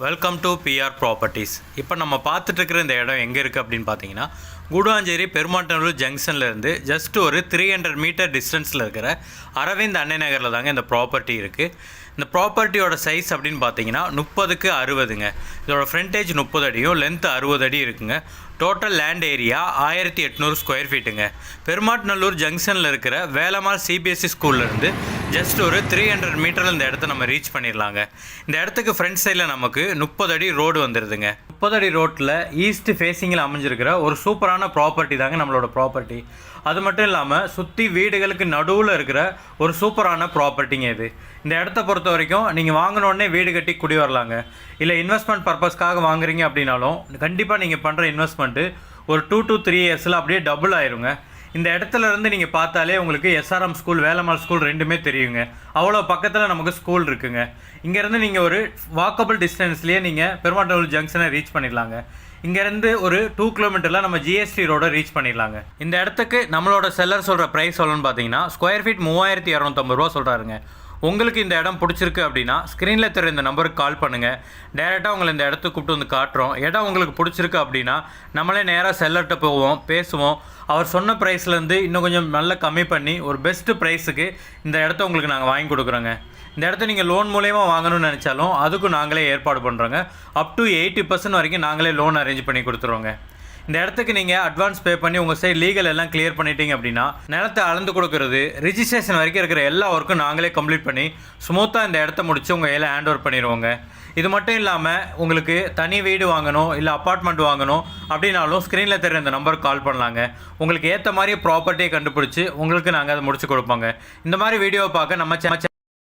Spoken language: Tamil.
Welcome to PR properties. இப்போ நம்ம பார்த்துட்டு இருக்கிற இந்த இடம் எங்கே இருக்குது அப்படின்னு பார்த்தீங்கன்னா, கூடுவாஞ்சேரி பெருமாட்டநல்லூர் ஜங்ஷன்லேருந்து ஜஸ்ட் ஒரு 300 மீட்டர் டிஸ்டன்ஸில் இருக்கிற அரவிந்த் அன்னை நகரில் தாங்க இந்த ப்ராப்பர்ட்டி இருக்குது. இந்த ப்ராப்பர்ட்டியோட சைஸ் அப்படின்னு பார்த்தீங்கன்னா 30க்கு 60ங்க. இதோட ஃப்ரண்டேஜ் 30 அடியும் லென்த் 60 அடி இருக்குங்க. டோட்டல் லேண்ட் ஏரியா 1800 ஸ்கொயர் ஃபீட்டுங்க. பெருமாட்டநல்லூர் ஜங்ஷனில் இருக்கிற வேலம்மாள் சிபிஎஸ்சி ஸ்கூல்லேருந்து ஜஸ்ட் ஒரு 300 மீட்டரில் இந்த இடத்த நம்ம ரீச் பண்ணிடலாங்க. இந்த இடத்துக்கு ஃப்ரண்ட் சைடில் நமக்கு 30 அடி ரோடு வந்துடுதுங்க. 30 அடி ரோட்டில் ஈஸ்ட் ஃபேஸிங்கில் அமைஞ்சிருக்கிற ஒரு சூப்பரான ப்ராப்பர்ட்டி தாங்க நம்மளோட ப்ராப்பர்ட்டி. அது மட்டும் இல்லாமல் சுற்றி வீடுகளுக்கு நடுவில் இருக்கிற ஒரு சூப்பரான ப்ராப்பர்ட்டிங்க இது. இந்த இடத்த பொறுத்த வரைக்கும் நீங்கள் வாங்கினோடனே வீடு கட்டி குடி வரலாங்க. இல்லை இன்வெஸ்ட்மெண்ட் பர்பஸ்க்காக வாங்குறீங்க அப்படின்னாலும் கண்டிப்பாக நீங்கள் பண்ணுற இன்வெஸ்ட்மெண்ட்டு ஒரு 2 to 3 இயர்ஸில் அப்படியே டபுள் ஆயிருங்க. இந்த இடத்துல இருந்து நீங்கள் பார்த்தாலே உங்களுக்கு எஸ்ஆர்எம் ஸ்கூல், வேலம்மாள் ஸ்கூல் ரெண்டுமே தெரியுங்க. அவ்வளோ பக்கத்தில் நமக்கு ஸ்கூல் இருக்குங்க. இங்கேருந்து நீங்கள் ஒரு வாக்கபிள் டிஸ்டன்ஸ்லேயே நீங்கள் பெருமாட்டநல்லூர் ஜங்ஷனை ரீச் பண்ணிடலாங்க. இங்கேருந்து ஒரு 2 கிலோமீட்டரில் நம்ம ஜிஎஸ்டி ரோடை ரீச் பண்ணிடலாங்க. இந்த இடத்துக்கு நம்மளோட செல்லர் சொல்கிற ப்ரைஸ் சொல்லணும்னு பார்த்தீங்கன்னா ஸ்கொயர் ஃபீட் 3250 ரூபா சொல்கிறாருங்க. உங்களுக்கு இந்த இடம் பிடிச்சிருக்கு அப்படின்னா ஸ்க்ரீனில் தெரிய இந்த நம்பருக்கு கால் பண்ணுங்கள். டேரெக்டாக உங்களை இந்த இடத்துக்கு கூப்பிட்டு வந்து காட்டுறோம். இடம் உங்களுக்கு பிடிச்சிருக்கு அப்படின்னா நம்மளே நேராக செல்லர்கிட்ட போவோம், பேசுவோம். அவர் சொன்ன ப்ரைஸ்லேருந்து இன்னும் கொஞ்சம் நல்லா கம்மி பண்ணி ஒரு பெஸ்ட்டு ப்ரைஸுக்கு இந்த இடத்த உங்களுக்கு நாங்கள் வாங்கி கொடுக்குறோங்க. இந்த இடத்த நீங்கள் லோன் மூலயமா வாங்கணும்னு நினச்சாலும் அதுக்கும் நாங்களே ஏற்பாடு பண்ணுறோங்க. அப் டு 80% வரைக்கும் நாங்களே லோன் அரேஞ்ச் பண்ணி கொடுத்துருவோங்க. இந்த இடத்துக்கு நீங்கள் அட்வான்ஸ் பே பண்ணி உங்கள் சைடு லீகல் எல்லாம் கிளியர் பண்ணிட்டீங்க அப்படின்னா நிலத்தை அளந்து கொடுக்குறது, ரிஜிஸ்ட்ரேஷன் வரைக்கும் இருக்கிற எல்லா ஒர்க்கும் நாங்களே கம்ப்ளீட் பண்ணி ஸ்மூத்தாக இந்த இடத்த முடித்து உங்கள் கையில் ஹேண்ட் ஓவர் பண்ணிடுவோங்க. இது மட்டும் இல்லாமல் உங்களுக்கு தனி வீடு வாங்கணும் இல்லை அப்பார்ட்மெண்ட் வாங்கணும் அப்படின்னாலும் ஸ்க்ரீனில் தெரியுற இந்த நம்பருக்கு கால் பண்ணலாங்க. உங்களுக்கு ஏற்ற மாதிரி ப்ராப்பர்ட்டியை கண்டுபிடிச்சி உங்களுக்கு நாங்கள் அதை முடிச்சு கொடுப்போங்க. இந்த மாதிரி வீடியோவை பார்க்க நம்ம